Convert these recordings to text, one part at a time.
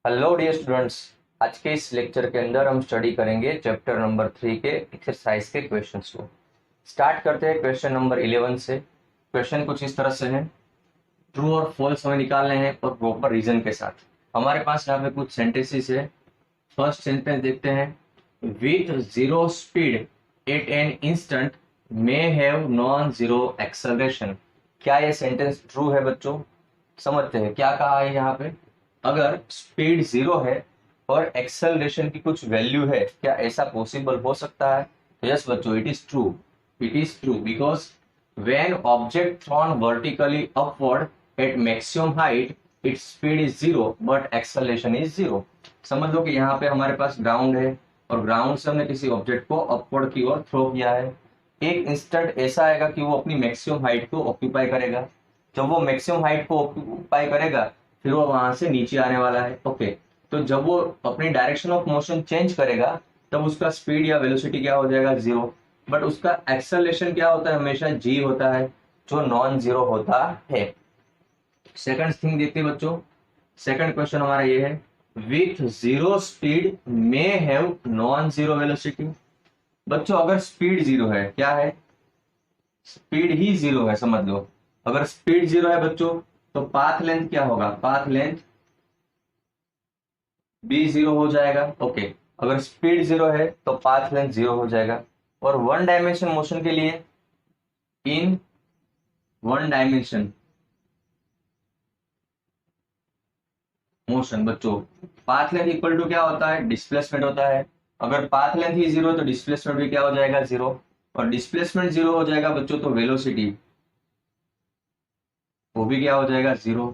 Hello dear students. आज के इस लेक्चर के अंदर हम स्टडी करेंगे चैप्टर नंबर 3 के एक्सरसाइज के क्वेश्चंस को। स्टार्ट करते हैं क्वेश्चन नंबर 11 से। क्वेश्चन कुछ इस तरह से है, ट्रू और फॉल्स हमें निकालने हैं और प्रॉपर रीजन के साथ। हमारे पास यहाँ पे कुछ सेंटेंसेस है। फर्स्ट सेंटेंस देखते हैं, with zero speed at an instant may have non zero acceleration. क्या ये सेंटेंस ट्रू है बच्चों? समझते हैं क्या कहा है यहाँ पे। अगर स्पीड जीरो है और एक्सेलरेशन की कुछ वैल्यू है, क्या ऐसा पॉसिबल हो सकता है? तो यस बच्चों, it is true. It is true because when object thrown vertically upward at maximum height, its speed is zero but acceleration is zero। समझ लो कि यहाँ पे हमारे पास ग्राउंड है और ग्राउंड से हमने किसी ऑब्जेक्ट को अपवर्ड की ओर थ्रो किया है। एक इंस्टेंट ऐसा आएगा कि वो अपनी मैक्सिमम हाइट को ऑक्यूपाई करेगा। जब वो मैक्सिमम हाइट को ऑक्यूपाई करेगा फिर वो वहां से नीचे आने वाला है। ओके, तो जब वो अपनी डायरेक्शन ऑफ मोशन चेंज करेगा तब उसका स्पीड या वेलोसिटी क्या हो जाएगा? जीरो। बट उसका एक्सेलरेशन क्या होता है? हमेशा जी होता है, जो नॉन जीरो होता है। सेकंड थिंग देखते हैं बच्चों। सेकंड क्वेश्चन हमारा ये है, with zero speed may have non zero velocity. बच्चों अगर स्पीड जीरो है, क्या है? स्पीड ही जीरो है, समझ लो। अगर स्पीड जीरो है बच्चों तो पाथ लेंथ क्या होगा? पाथ लेंथ भी जीरो हो जाएगा। ओके, अगर स्पीड जीरो है तो पाथ लेंथ जीरो हो जाएगा। और वन डायमेंशन मोशन के लिए, इन वन डायमेंशन मोशन बच्चों, पाथ लेंथ इक्वल टू क्या होता है? डिस्प्लेसमेंट होता है। अगर पाथ लेंथ ही जीरो तो डिस्प्लेसमेंट भी क्या हो जाएगा? जीरो। और डिस्प्लेसमेंट जीरो हो जाएगा बच्चों तो वेलोसिटी वो भी क्या हो जाएगा? जीरो।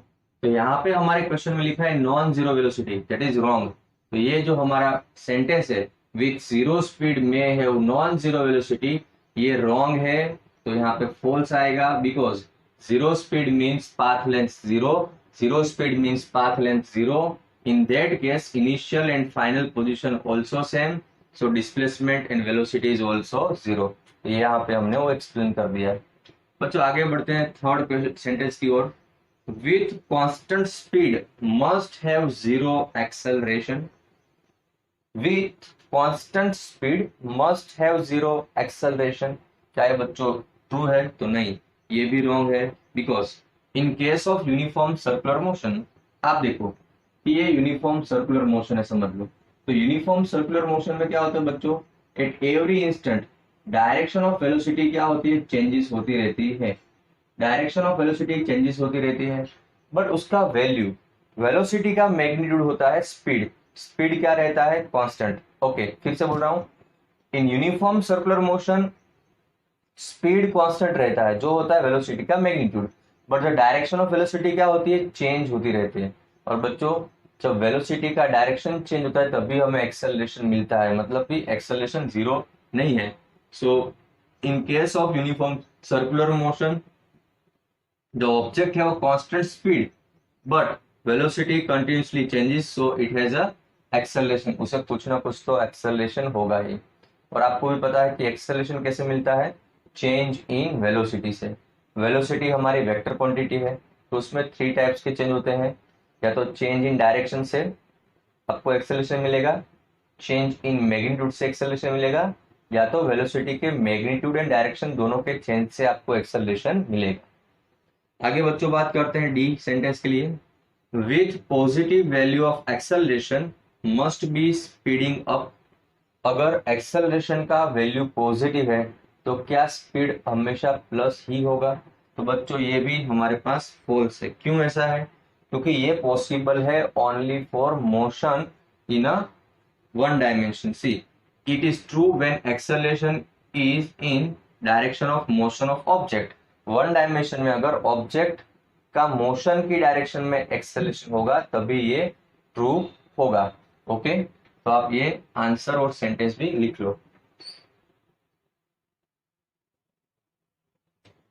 तो यहाँ पे हमारे क्वेश्चन में लिखा है non zero velocity, that is wrong. तो ये जो हमारा सेंटेंस है, विथ जीरो स्पीड में है नॉन जीरो वेलोसिटी, ये रॉन्ग है। तो यहाँ पे फॉल्स आएगा because zero speed means path length zero, zero speed means path length zero. In that case initial and final position also same, so displacement and velocity is also zero. ये यहाँ पे हमने वो एक्सप्लेन कर दिया है। बच्चों आगे बढ़ते हैं थर्ड सेंटेंस की ओर। With constant speed must have zero acceleration. With constant speed must have zero acceleration. क्या ये बच्चों ट्रू है? तो नहीं, ये भी रॉन्ग है। Because in case of uniform circular motion, आप देखो कि ये यूनिफॉर्म सर्कुलर मोशन है, समझ लो। तो यूनिफॉर्म सर्कुलर मोशन में क्या होता है बच्चों? At every instant direction of velocity क्या होती है? चेंजेस होती रहती है। डायरेक्शन ऑफ वेलोसिटी चेंजेस होती रहती है, बट उसका वैल्यू, वेलोसिटी का मैग्नीट्यूड होता है स्पीड। स्पीड क्या रहता है? कांस्टेंट। ओके, फिर से बोल रहा हूं, in uniform circular motion speed constant रहता है, जो होता है वेलोसिटी का magnitude. But the direction of velocity क्या होती है? चेंज होती रहती है। और बच्चों जब वेलोसिटी का डायरेक्शन चेंज होता है तभी हमें एक्सेलरेशन मिलता है, मतलब कि एक्सेलरेशन जीरो नहीं है। So in case of uniform circular motion the object have a constant speed but velocity continuously changes, so it has a acceleration। उसे कुछ ना कुछ तो acceleration होगा ही। और आपको भी पता है कि acceleration कैसे मिलता है? चेंज इन वेलोसिटी से। वेलोसिटी हमारी वेक्टर क्वांटिटी है, तो उसमें थ्री टाइप्स के चेंज होते हैं। या तो चेंज इन डायरेक्शन से आपको एक्सेलरेशन मिलेगा, चेंज इन मैग्नीट्यूड से एक्सेलरेशन मिलेगा, या तो वेलोसिटी के मैग्नीट्यूड एंड डायरेक्शन दोनों के चेंज से आपको एक्सेलरेशन मिलेगा। आगे बच्चों बात करते हैं डी सेंटेंस के लिए। With positive value of acceleration must be speeding up. अगर एक्सेलरेशन का वैल्यू पॉजिटिव है तो क्या स्पीड हमेशा प्लस ही होगा? तो बच्चों ये भी हमारे पास फॉल्स है। क्यों ऐसा है? क्योंकि ये पॉसिबल है only for motion in a one dimension. C, it is true when acceleration is in direction of motion of object. One dimension में अगर ऑब्जेक्ट का मोशन की डायरेक्शन में एक्सेलरेशन होगा तभी ये ट्रू होगा। ओके, तो आप ये आंसर और सेंटेंस भी लिख लो।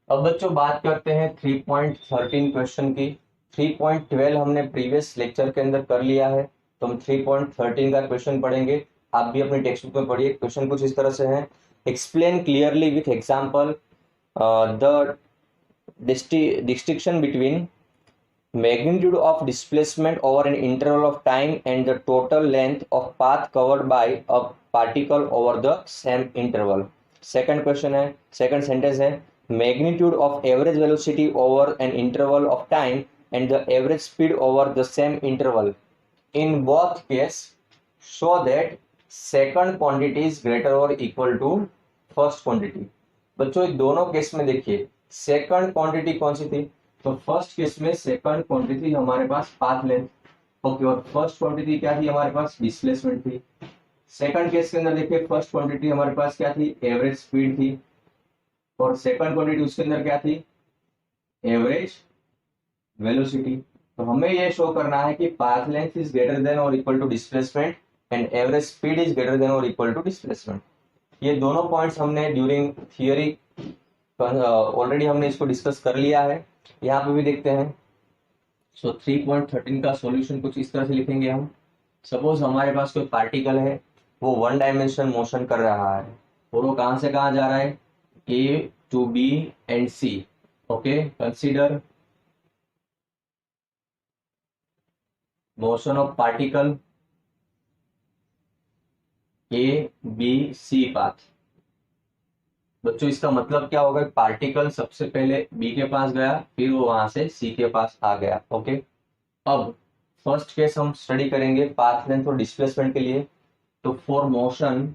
अब बच्चों बात करते हैं 3.13 क्वेश्चन की। 3.12 हमने प्रीवियस लेक्चर के अंदर कर लिया है, तो हम 3.13 का क्वेश्चन पढ़ेंगे। आप भी अपनी टेक्स्ट बुक में पढ़िए। क्वेश्चन कुछ इस तरह से है, explain clearly with example the distinction between magnitude of displacement over an interval of time and the total length of path covered by a particle over the same interval. Second question है, second sentence है, magnitude of average velocity over an interval of time and the average speed over the same interval. In both case, show that second quantity is greater or equal to first quantity. बच्चों दोनों case में देखिए second quantity कौन सी थी, तो first case में second quantity हमारे पास path length, okay, और फर्स्ट क्वांटिटी क्या थी हमारे पास, डिस्प्लेसमेंट थी। सेकंड केस के अंदर देखिए फर्स्ट क्वांटिटी हमारे पास क्या थी, एवरेज स्पीड थी, और सेकंड क्वांटिटी उसके अंदर क्या थी, एवरेज वेलोसिटी। तो हमें ये शो करना है कि path length is greater than और equal to displacement and average speed is greater than और इक्वल टू डिस्प्लेसमेंट। ये दोनों पॉइंट्स हमने ड्यूरिंग थियोरी ऑलरेडी हमने इसको डिस्कस कर लिया है। यहाँ पे भी देखते हैं। सो 3.13 का सॉल्यूशन कुछ इस तरह से लिखेंगे हम। सपोज हमारे पास कोई पार्टिकल है, वो वन डायमेंशन मोशन कर रहा है और वो कहाँ से कहाँ जा रहा है, A to B and C. Okay, consider motion of particle A B C path. बच्चों इसका मतलब क्या होगा, पार्टिकल सबसे पहले बी के पास गया, फिर वो वहां से सी के पास आ गया। ओके, अब फर्स्ट केस हम स्टडी करेंगे पाथ लेंथ और डिस्प्लेसमेंट के लिए। तो for motion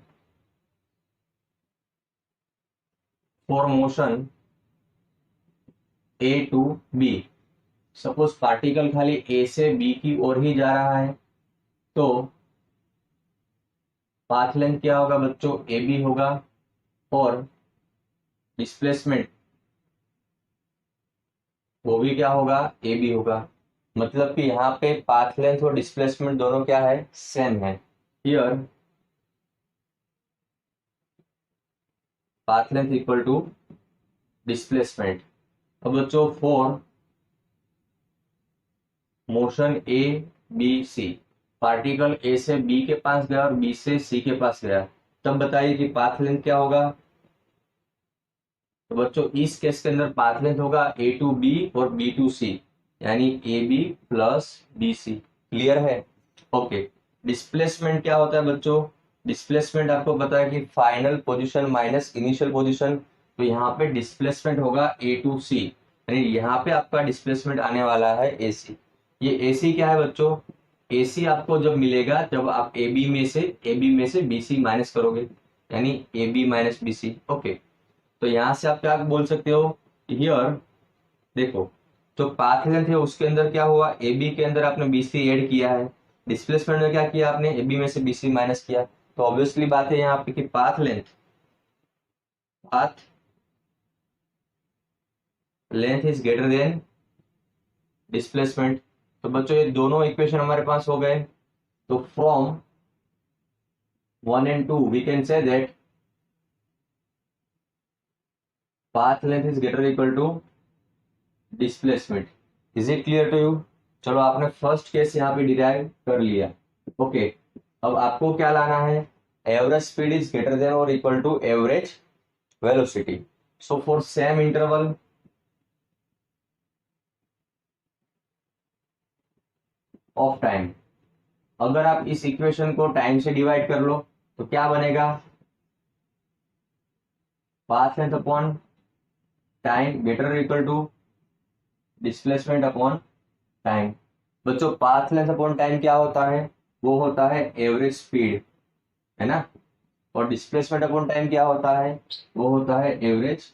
A to B, suppose particle खाली ए से बी की ओर ही जा रहा है, तो पाथ लेंथ क्या होगा बच्चों, ए बी होगा, और डिस्प्लेसमेंट वो भी क्या होगा, ए बी होगा। मतलब कि यहाँ पे पाथ लेंथ और डिस्प्लेसमेंट दोनों क्या है, सेम है। Here path length equal to displacement. अब बच्चों for motion A B C, particle A से बी के पास गया और बी से सी के पास गया, तब बताइए कि पाथ लेंथ क्या होगा। तो बच्चों इस केस के अंदर पाथ लेंथ होगा ए टू बी और बी टू सी, यानी A B plus B C. Clear है? ओके, डिस्प्लेसमेंट क्या होता है बच्चों, डिस्प्लेसमेंट आपको पता है कि final position minus initial position. तो यहाँ पे डिस्प्लेसमेंट होगा ए टू सी, यानी यहाँ पे आपका डिस्प्लेसमेंट आने वाला है ए सी। ये ए सी क्या है बच्चों, ए सी आपको जब मिलेगा जब आप ए बी में से बी सी माइनस करोगे, यानी A B minus B C. Okay, तो यहां से आप क्या बोल सकते हो, हियर देखो जो पाथ लेंथ है उसके अंदर क्या हुआ, ए बी के अंदर आपने बी सी एड किया है, डिस्प्लेसमेंट में क्या किया आपने, ए बी में से बी सी माइनस किया। तो ऑब्वियसली बात है यहाँ पे कि path length is greater then displacement. तो बच्चों ये दोनों इक्वेशन हमारे पास हो गए। तो from 1 and 2 we can say that path length is greater or equal to displacement. Is it clear to you? चलो आपने फर्स्ट केस यहाँ पे डिराइव कर लिया। ओके, अब आपको क्या लाना है, average speed is greater than और equal to average velocity. So for same interval of time, अगर आप इस इक्वेशन को टाइम से डिवाइड कर लो तो क्या बनेगा, path length upon time greater equal to displacement upon time. बच्चों पाथ लेंथ अपॉन टाइम क्या होता है, वो होता है एवरेज स्पीड, है ना, और डिस्प्लेसमेंट अपॉन टाइम क्या होता है, वो होता है एवरेज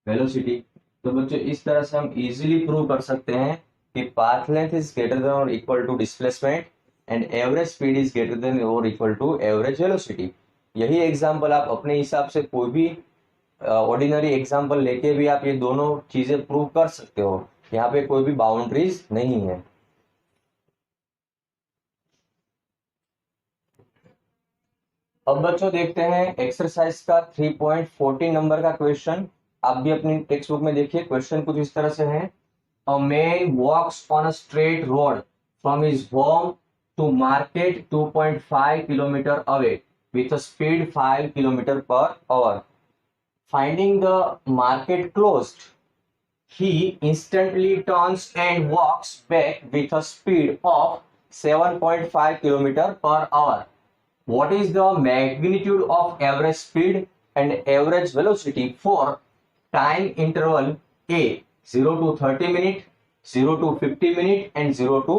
वेलोसिटी। तो बच्चों इस तरह से हम इजीली प्रूव कर सकते हैं कि path length is greater than और equal to displacement and average speed is greater than और इक्वल टू एवरेज वेलोसिटी। यही एग्जांपल आप अपने हिसाब से कोई भी ऑर्डिनरी एग्जांपल लेके भी आप ये दोनों चीजें प्रूव कर सकते हो, यहाँ पे कोई भी बाउंड्रीज नहीं है। अब बच्चों देखते हैं एक्सरसाइज का 3.14 नंबर का क्वेश्चन। आप भी अपनी टेक्स्ट बुक में देखिए, क्वेश्चन कुछ इस तरह से है। A man walks on a straight road from his home to market 2.5 kilometre away with a speed 5 kilometer per hour. Finding the market closed, he instantly turns and walks back with a speed of 7.5 km per hour. What is the magnitude of average speed and average velocity for time interval A 0 to 30 minute, 0 to 50 minute and 0 to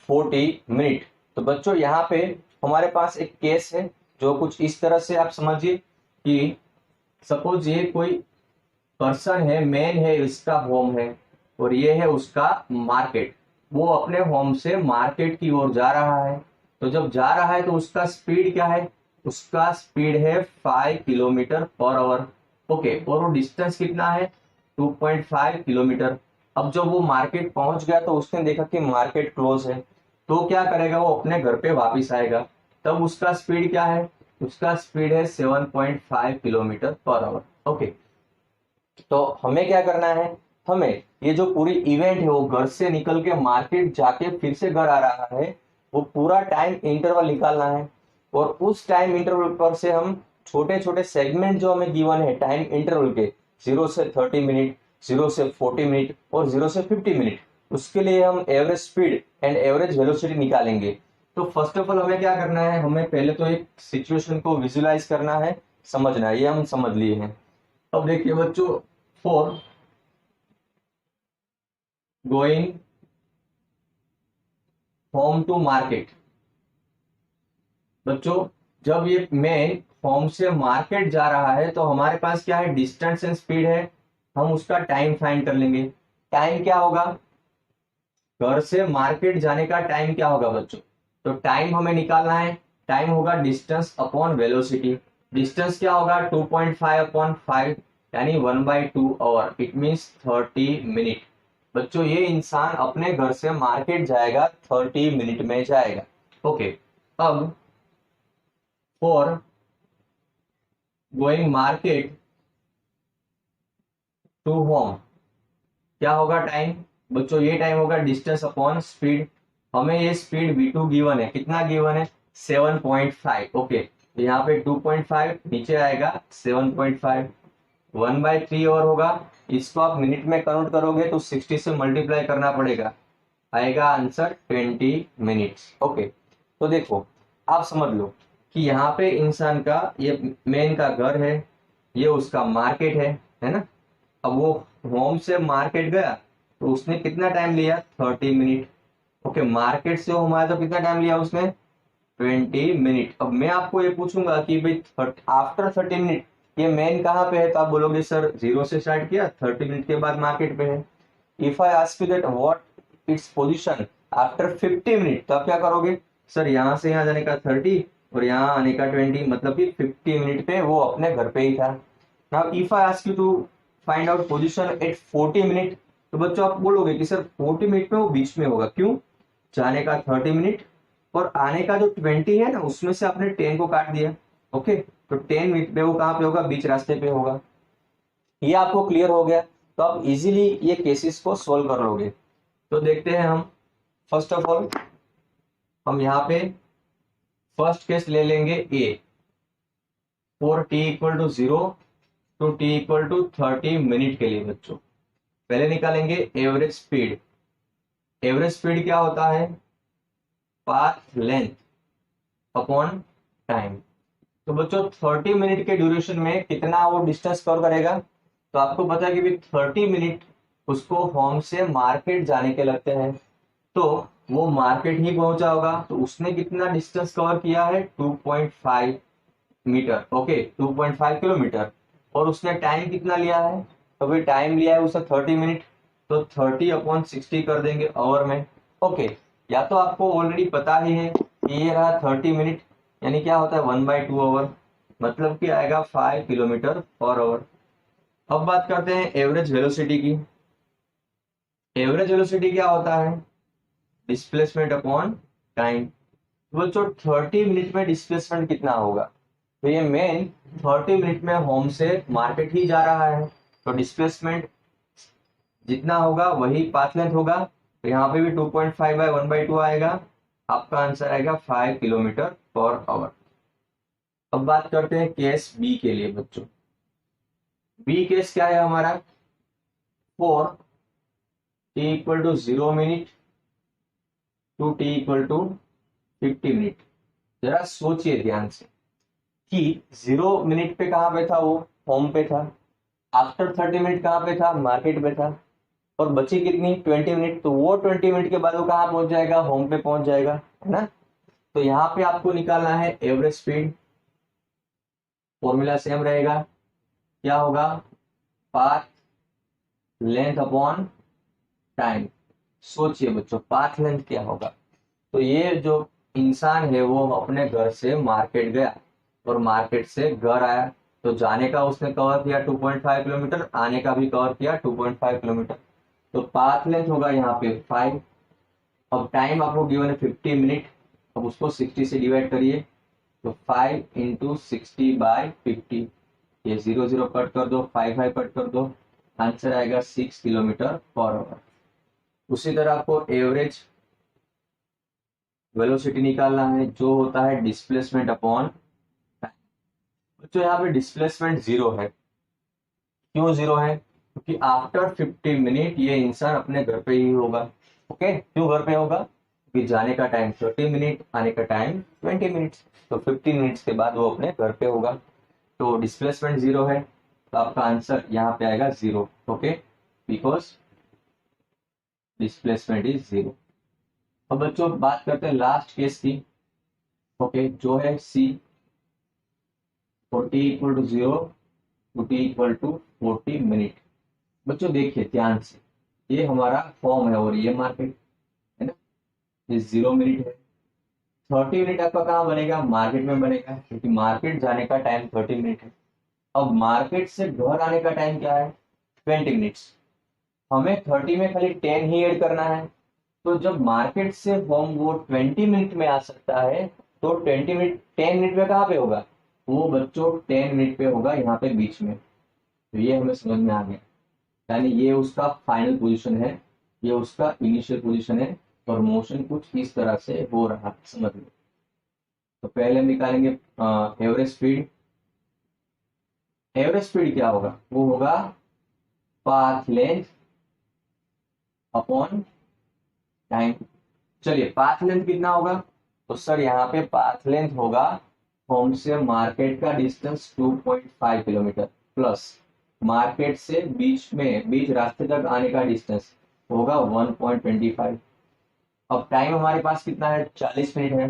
40 minute. तो बच्चों यहाँ पे हमारे पास एक case है जो कुछ इस तरह से आप समझिए कि सपोज ये कोई पर्सन है, मैन है, इसका होम है और ये है उसका मार्केट। वो अपने होम से मार्केट की ओर जा रहा है। तो जब जा रहा है तो उसका स्पीड क्या है? उसका स्पीड है 5 किलोमीटर पर आवर। ओके, और वो डिस्टेंस कितना है? 2.5 किलोमीटर। अब जब वो मार्केट पहुंच गया तो उसने देखा कि मार्केट क्लोज है, तो क्या करेगा? वो अपने घर पे वापस आएगा। तब उसका स्पीड क्या है? उसका स्पीड है 7.5 किलोमीटर पर आवर। ओके, तो हमें क्या करना है? हमें ये जो पूरी इवेंट है, वो घर से निकल के मार्केट जाके फिर से घर आ रहा है, वो पूरा टाइम इंटरवल निकालना है। और उस टाइम इंटरवल पर से हम छोटे छोटे सेगमेंट जो हमें गिवन है टाइम इंटरवल के, 0 से 30 मिनट, 0 से 40 मिनट और 0 से 50 मिनट, उसके लिए हम average speed and average velocity निकालेंगे। तो फर्स्ट ऑफ ऑल हमें क्या करना है? हमें पहले तो एक सिचुएशन को विजुलाइज करना है, समझना है। ये हम समझ लिए हैं। अब देखिए बच्चों, for going home to market, बच्चों जब ये मैन होम से मार्केट जा रहा है तो हमारे पास क्या है? डिस्टेंस एंड स्पीड है। हम उसका टाइम फाइंड कर लेंगे। टाइम क्या होगा? घर से मार्केट जाने का टाइम क्या होगा बच्चों? तो टाइम हमें निकालना है। टाइम होगा डिस्टेंस अपॉन वेलोसिटी। डिस्टेंस क्या होगा? 2.5 अपॉन 5 यानी 1/2 आवर, इट मीन्स 30 मिनट। बच्चों ये इंसान अपने घर से मार्केट जाएगा, 30 मिनट में जाएगा। ओके, अब for going market to home क्या होगा टाइम? बच्चों ये टाइम होगा डिस्टेंस अपॉन स्पीड। हमें ये स्पीड v2 गिवन है। कितना गिवन है? 7.5। ओके, तो यहाँ पे 2.5 नीचे आएगा 7.5, 1/3 और होगा। इसको आप मिनट में कन्वर्ट करोगे तो 60 से मल्टीप्लाई करना पड़ेगा, आएगा आंसर 20 मिनट्स। ओके, तो देखो आप समझ लो कि यहाँ पे इंसान का, ये मेन का घर है, ये उसका मार्केट है ना। अब वो होम से मार्केट गया तो उसने कितना टाइम लिया? 30 मिनट। ओके, मार्केट से होम आया तो कितना टाइम लिया उसने? 20 मिनट। अब मैं आपको ये पूछूंगा कि भाई आफ्टर 30 मिनट ये मैन कहाँ पे है? तो आप बोलोगे सर 0 से स्टार्ट किया, 30 मिनट के बाद मार्केट पे है। If I ask you that what its position after 50 minute, तो आप क्या करोगे? सर यहाँ से यहाँ जाने का 30 और यहाँ आने का 20, मतलब कि 50 मिनट पे वो अपने घर पे ही था। Now if I ask you to find out position at 40 minute, तो बच्चों आप बोलोगे कि सर 40 मिनट में वो बीच में होगा। क्यों? जाने का 30 मिनट और आने का जो 20 है ना, उसमें से आपने 10 को काट दिया। ओके, तो 10 मिनट पे वो कहाँ पे होगा? बीच रास्ते पे होगा। ये आपको क्लियर हो गया? तो आप इजीली ये केसेस को सोल्व कर लोगे। तो देखते हैं हम। फर्स्ट ऑफ ऑल हम यहाँ पे फर्स्ट केस ले लेंगे A, for T equal to 0 to T equal to 30 minute के लिए। बच्चों पहले निकालेंगे एवरेज स्पीड। एवरेज स्पीड क्या होता है? Path length upon time. तो बच्चों 30 मिनट के ड्यूरेशन में कितना वो डिस्टेंस कवर करेगा? तो आपको पता है कि 30 मिनट उसको होम से मार्केट जाने के लगते हैं, तो वो मार्केट ही पहुंचा होगा। तो उसने कितना डिस्टेंस कवर किया है? 2.5 मीटर। Okay, 2.5 kilometre. और उसने टाइम कितना लिया है? तो भाई टाइम लिया है उसने 30 मिनट, तो 30 अपॉन 60 कर देंगे आवर में। ओके, या तो आपको ऑलरेडी पता ही है कि ये रहा 30 मिनट, यानी क्या होता है? 1/2 आवर, मतलब कि आएगा 5 किलोमीटर पर आवर। अब बात करते हैं एवरेज वेलोसिटी की। एवरेज वेलोसिटी क्या होता है? Displacement upon time. बच्चों 30 मिनट में डिस्प्लेसमेंट कितना होगा? तो ये मेन 30 मिनट में होम से मार्केट ही जा रहा है, तो डिस्प्लेसमेंट जितना होगा वही पाथ लेंथ होगा। तो यहाँ पे भी 2.5 बाय 1/2 आएगा। आपका आंसर आएगा 5 किलोमीटर पर आवर। अब बात करते हैं केस बी के लिए। बच्चों बी केस क्या है हमारा? For t equal to 0 minute to t equal to 50 minute. जरा सोचिए ध्यान से कि 0 मिनट पे कहाँ पे था वो, होम पे था। आफ्टर 30 मिनट कहाँ पे था, मार्केट पे था। और बची कितनी, 20 मिनट। तो वो 20 मिनट के बाद वो कहाँ पहुंच जाएगा, होम पे पहुंच जाएगा, है ना। तो यहाँ पे आपको निकालना है एवरेज स्पीड। फॉर्मूला सेम रहेगा, क्या होगा, पाथ लेंथ अपॉन टाइम। सोचिए बच्चों, पाथ लेंथ क्या होगा। तो ये जो इंसान है वो अपने घर से मार्केट गया और मार्केट से घर आया, तो जाने का उसने कवर किया 2.5 किलोमीटर, आने का भी कवर किया 2.5 किलोमीटर। तो पाथ लेंथ होगा यहाँ पे 5। अब टाइम आपको गिवन है 50 मिनट। अब उसको 60 से डिवाइड करिए, तो 5 × 60/50। ये 0 0 कट कर दो, 5 कट कर दो, आंसर आएगा 6 किलोमीटर पर आवर। उसी तरह आपको एवरेज वेलोसिटी निकालना है, जो होता है डिस्प्लेसमेंट अपॉन टाइम। तो यहाँ पे डिस्प्लेसमेंट 0 है। क्यों 0 है, क्योंकि आफ्टर 50 मिनट ये इंसान अपने घर पे ही होगा। ओके, क्यों घर पे होगा, क्योंकि जाने का टाइम 30 मिनट, आने का टाइम 20 मिनट्स। तो 15 मिनट्स के बाद वो अपने घर पे होगा। तो डिस्प्लेसमेंट 0 है, तो आपका आंसर यहाँ पे आएगा 0। Okay, because displacement is 0। अब बच्चों बात करते हैं लास्ट केस की। ओके, जो है C, 40 equal to 0 to T equal to 40 minute. बच्चों देखिए ध्यान से, ये हमारा फॉर्म है और ये मार्केट है ना। ये 0 मिनट है। 30 मिनट आपका कहाँ बनेगा, मार्केट में बनेगा, क्योंकि मार्केट जाने का टाइम 30 मिनट है। अब मार्केट से घर आने का टाइम क्या है, 20 मिनट्स। हमें 30 में खाली 10 ही ऐड करना है। तो जब मार्केट से होम वो 20 मिनट में आ सकता है, तो 20 मिनट 10 मिनट में कहाँ पे होगा, वो बच्चों 10 मिनट पे होगा, यहाँ पे बीच में। तो ये हमें समझ में आ गया, यानी ये उसका फाइनल पोजीशन है, ये उसका इनिशियल पोजीशन है, और मोशन कुछ इस तरह से हो रहा है, समझ लो। तो पहले हम निकालेंगे एवरेज स्पीड। एवरेज स्पीड क्या होगा, वो होगा पाथ लेंथ अपॉन टाइम। चलिए पाथ लेंथ कितना होगा, तो सर यहाँ पे पाथ लेंथ होगा होम से मार्केट का डिस्टेंस 2.5 किलोमीटर प्लस मार्केट से बीच रास्ते तक आने का डिस्टेंस होगा 1.25। अब टाइम हमारे पास कितना है, 40 मिनट है,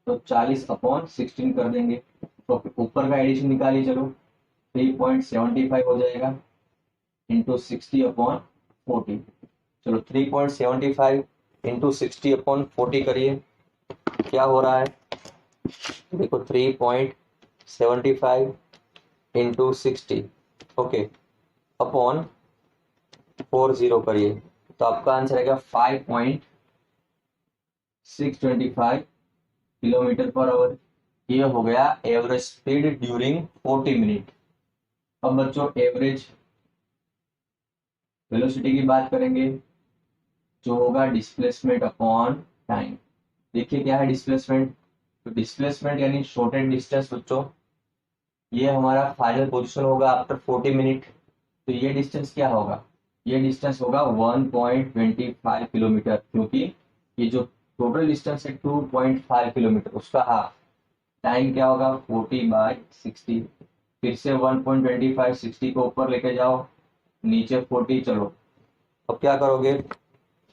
तो 40/16 कर देंगे। तो ऊपर का एडिशन निकालिए, चलो 3.75 हो जाएगा इंटू 60/40। चलो 3.75 इंटू 60/40 करिए, क्या हो रहा है, देखो 3.75 इंटू 60, ओके, अपॉन 40 करिए, तो आपका आंसर आएगा 5.625 किलोमीटर पर आवर। ये हो गया एवरेज स्पीड ड्यूरिंग 40 मिनट। अब बच्चों एवरेज वेलोसिटी की बात करेंगे, जो होगा डिस्प्लेसमेंट अपॉन टाइम। देखिए क्या है डिस्प्लेसमेंट, तो डिस्प्लेसमेंट यानी शॉर्टेड डिस्टेंस बच्चों। ये हमारा फाइनल पोजीशन होगा आफ्टर 40 मिनट। तो ये डिस्टेंस क्या होगा, ये डिस्टेंस होगा 1.25 किलोमीटर, क्योंकि ये जो टोटल डिस्टेंस है 2.5 किलोमीटर, उसका हाफ। टाइम क्या होगा 40/60। फिर से 1.25, 60 को ऊपर लेके जाओ, नीचे 40, चलो अब क्या करोगे,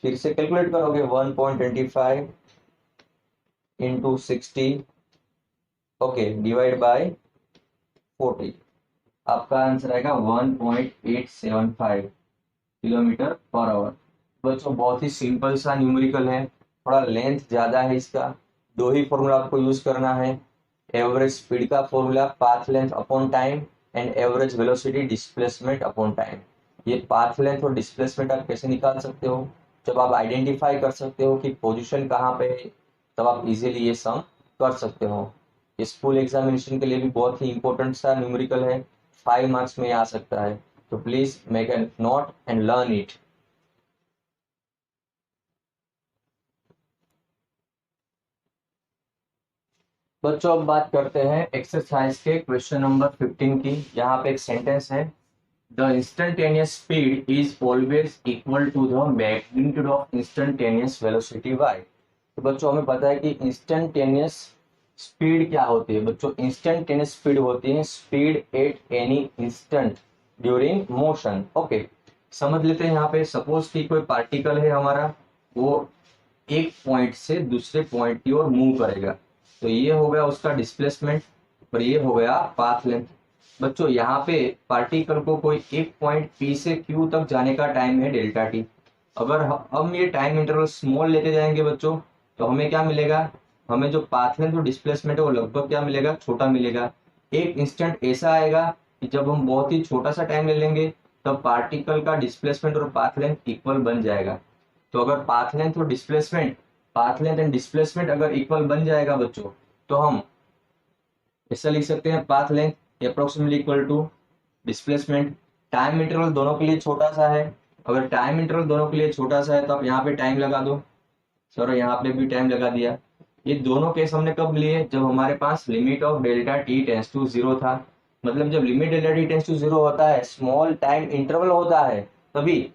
फिर से कैलकुलेट करोगे 1.25 इंटू 60, ओके, डिवाइड बाय 40। आपका आंसर आएगा 1.875 किलोमीटर पर आवर। बच्चों बहुत ही सिंपल सा न्यूमेरिकल है, थोड़ा लेंथ ज्यादा है इसका। दो ही फॉर्मूला आपको यूज करना है, एवरेज स्पीड का formula path length upon time, and average velocity displacement upon time. ये पाथ लेंथ और डिस्प्लेसमेंट आप कैसे निकाल सकते हो, जब आप आइडेंटिफाई कर सकते हो कि पोजीशन कहाँ पे है, तब आप इजीली ये सम कर सकते हो। ये स्कूल एग्जामिनेशन के लिए भी बहुत ही इंपॉर्टेंट सा न्यूमेरिकल है, 5 मार्क्स में आ सकता है। तो please make a note and learn it. बच्चों अब बात करते हैं एक्सरसाइज के क्वेश्चन नंबर 15 की। यहाँ पे एक सेंटेंस है, the instantaneous speed is always equal to the magnitude of instantaneous velocity why. तो बच्चों हमें पता है कि इंस्टेंटेनियस स्पीड क्या होती है बच्चों। इंस्टेंटेनियस स्पीड होती है speed at any instant during motion. Okay, समझ लेते हैं। यहाँ पे सपोज कि कोई पार्टिकल है हमारा, वो एक पॉइंट से दूसरे पॉइंट की ओर मूव करेगा, तो ये हो गया उसका डिस्प्लेसमेंट और ये हो गया पाथ लेंथ। बच्चों यहाँ पे पार्टिकल को कोई एक पॉइंट पी से क्यू तक जाने का टाइम है डेल्टा टी। अगर हम ये टाइम इंटरवल स्मॉल लेते जाएंगे बच्चों, तो हमें क्या मिलेगा, हमें जो पाथ लेंथ और डिस्प्लेसमेंट है वो लगभग क्या मिलेगा, छोटा मिलेगा। एक इंस्टेंट ऐसा आएगा कि जब हम बहुत ही छोटा सा टाइम ले लेंगे, तब पार्टिकल का डिस्प्लेसमेंट और पाथ लेंथ इक्वल बन जाएगा। तो अगर पाथ लेंथ एंड डिस्प्लेसमेंट अगर इक्वल बन जाएगा बच्चों, तो हम ऐसा लिख सकते हैं path length approximately equal to displacement. Time interval दोनों के लिए छोटा सा है, अगर टाइम इंटरवल दोनों के लिए छोटा सा है तो आप यहाँ पे टाइम लगा दो। चलो यहाँ पे भी टाइम लगा दिया। ये दोनों केस हमने कब लिए, जब हमारे पास limit of delta T tends to zero था। मतलब जब limit delta T tends to zero होता है, स्मॉल टाइम इंटरवल होता है, तभी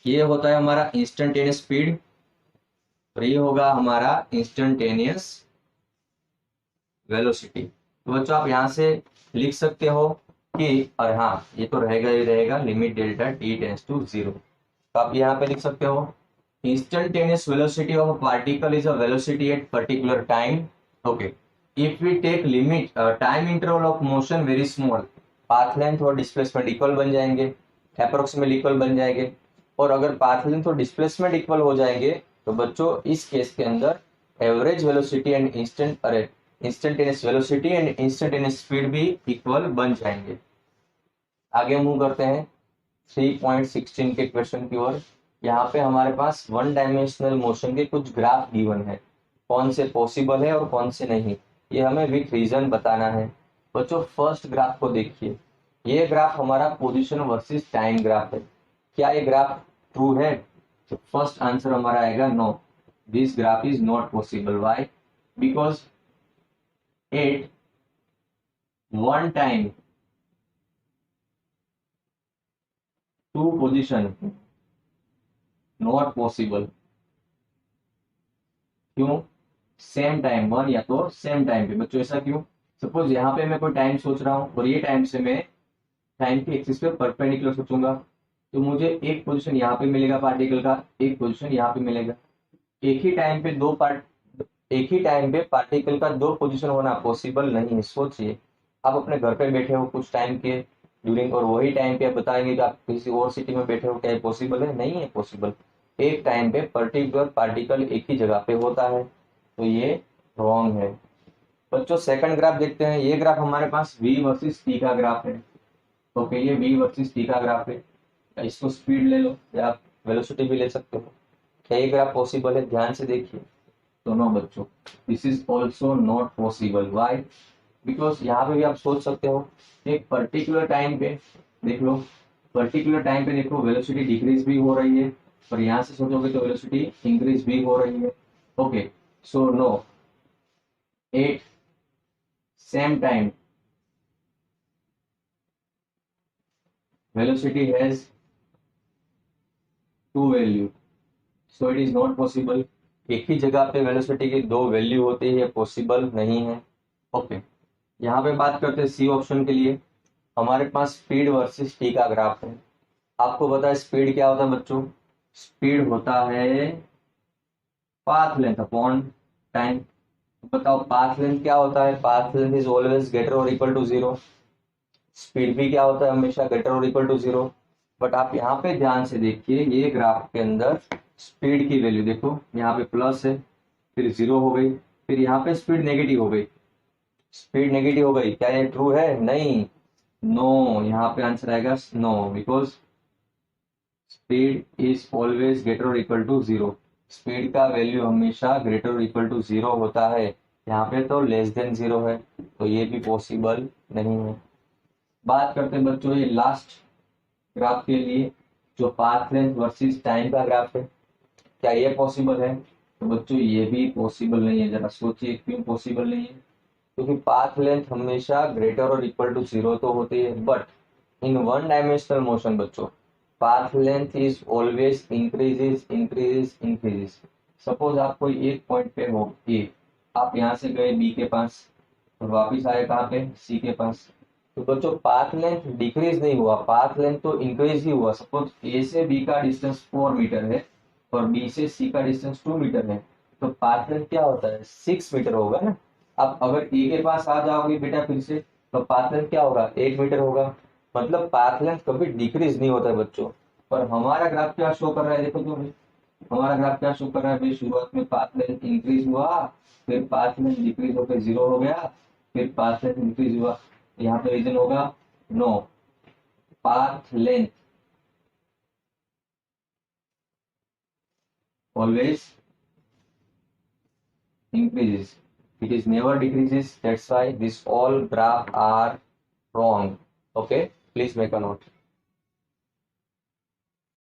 ये होता है हमारा इंस्टेंटेनियस स्पीड और ये होगा हमारा इंस्टेंटेनियस वेलोसिटी। तो बच्चों आप यहाँ से लिख सकते हो कि, और हाँ ये तो रहेगा ही रहेगा, limit delta T tends to zero. तो आप यहाँ पे लिख सकते हो instantaneous velocity of a particle is a velocity at particular time. Okay, if we take limit time interval of motion very small, path length और डिस्प्लेसमेंट इक्वल बन जाएंगे, अप्रोक्सीमेटली इक्वल बन जाएंगे। और अगर पाथ लेंथ और डिस्प्लेसमेंट इक्वल हो जाएंगे, तो बच्चों इस केस के अंदर average velocity and instantaneous velocity and instantaneous speed भी इक्वल बन जाएंगे। आगे मूव करते हैं 3.16 के क्वेश्चन की ओर। यहाँ पे हमारे पास वन डायमेंशनल मोशन के कुछ ग्राफ गिवन है, कौन से पॉसिबल है और कौन से नहीं, ये हमें विथ रीजन बताना है। बच्चों फर्स्ट ग्राफ को देखिए, ये ग्राफ हमारा पोजीशन वर्सेस टाइम ग्राफ है। क्या ये ग्राफ ट्रू है? तो फर्स्ट आंसर हमारा आएगा no, this graph is not possible. Why? Because at one time two position not possible. क्यों? सेम टाइम वन या तो सेम टाइम पे। बच्चों ऐसा क्यों? सपोज यहाँ पे मैं कोई टाइम सोच रहा हूँ और ये टाइम से मैं टाइम की एक्सिस पे परपेंडिकुलर सोचूंगा, तो मुझे एक पोजीशन यहाँ पे मिलेगा पार्टिकल का, एक पोजीशन यहाँ पे मिलेगा। एक ही टाइम पे एक ही टाइम पे पार्टिकल का दो पोजीशन होना पॉसिबल नहीं है। सोचिए, आप अपने घर पे बैठे हो कुछ टाइम के ड्यूरिंग, और वही टाइम पे आप बताएंगे कि आप किसी और सिटी में बैठे हो, क्या ये पॉसिबल है? नहीं है पॉसिबल। एक टाइम पे पर्टिकुलर पार्टिकल एक ही जगह पे होता है, तो ये रॉन्ग है। बच्चों सेकंड ग्राफ देखते हैं। ये ग्राफ हमारे पास v वर्सेस t का ग्राफ है। ओके, ये v वर्सेस t का ग्राफ है। इसको स्पीड ले लो या आप वेलोसिटी भी ले सकते हो। क्या ये ग्राफ पॉसिबल है? ध्यान से देखिए। तो नो बच्चों, this is also not possible. Why? Because यहाँ पे भी आप सोच सकते हो, एक पर्टिकुलर टाइम पे देख लो, पर्टिकुलर टाइम पे देखो वेलोसिटी डिक्रीज भी हो रही है, और यहाँ से सोचोगे तो वेलोसिटी इंक्रीज भी हो रही है। Okay, so no, at same time velocity has two value, so it is not possible। एक ही जगह पे वेलोसिटी की दो वैल्यू होती है, पॉसिबल नहीं है। ओके, यहाँ पे बात करते हैं सी ऑप्शन के लिए। हमारे पास स्पीड वर्सेस टी का ग्राफ है। आपको पता है स्पीड क्या होता है बच्चों? स्पीड होता है पाथ लेंथ अपॉन टाइम। बताओ पाथ लेंथ क्या होता है? Path length is always greater और इक्वल टू जीरो। स्पीड भी क्या होता है? हमेशा ग्रेटर और इक्वल टू जीरो। बट आप यहाँ पे ध्यान से देखिए, ये ग्राफ के अंदर स्पीड की वैल्यू देखो, यहाँ पे प्लस है, फिर जीरो हो गई, फिर यहाँ पे स्पीड नेगेटिव हो गई। स्पीड नेगेटिव हो गई, क्या ये ट्रू है? नहीं, नो। यहाँ पे आंसर आएगा no, because speed is always greater और इक्वल टू जीरो। स्पीड का वैल्यू हमेशा ग्रेटर और इक्वल टू जीरो होता है। यहाँ पे तो लेस देन जीरो है, तो ये भी पॉसिबल नहीं है। बात करते हैं बच्चों ये लास्ट ग्राफ के लिए, जो पाथ लेंथ वर्सेस टाइम का ग्राफ है। क्या ये पॉसिबल है? तो बच्चों ये भी पॉसिबल नहीं है। जरा सोचिए क्यों पॉसिबल नहीं है। क्योंकि पाथ लेंथ हमेशा ग्रेटर और इक्वल टू जीरो तो होती है, but in one dimensional motion बच्चों path length is always increases. Suppose आप कोई एक पॉइंट पे हो ए, आप यहाँ से गए बी के पास और वापिस आए कहाँ पे सी के पास, तो बच्चों पाथ लेंथ डिक्रीज नहीं हुआ, पाथ लेंथ तो इंक्रीज ही हुआ। सपोज ए से बी का डिस्टेंस 4 मीटर है और बी से सी का डिस्टेंस 2 मीटर है, तो पाथ लेंथ क्या होता है 6 मीटर होगा ना। अब अगर ए के पास आ जाओगे बेटा फिर से, तो पाथ लेंथ क्या होगा 8 मीटर होगा। मतलब पाथ लेंथ कभी डिक्रीज नहीं होता है बच्चों। पर हमारा ग्राफ क्या शो कर रहा है, देखो तो भाई हमारा ग्राफ क्या शो कर रहा है भाई, शुरुआत में पाथ लेंथ इंक्रीज हुआ, फिर पाथ लेंथ डिक्रीज होकर 0 हो गया, फिर पाथ लेंथ इंक्रीज हुआ। यहाँ पे रीजन होगा no, path length always increases, it is never decreases. That's why this all graph are wrong. Okay, please make a note.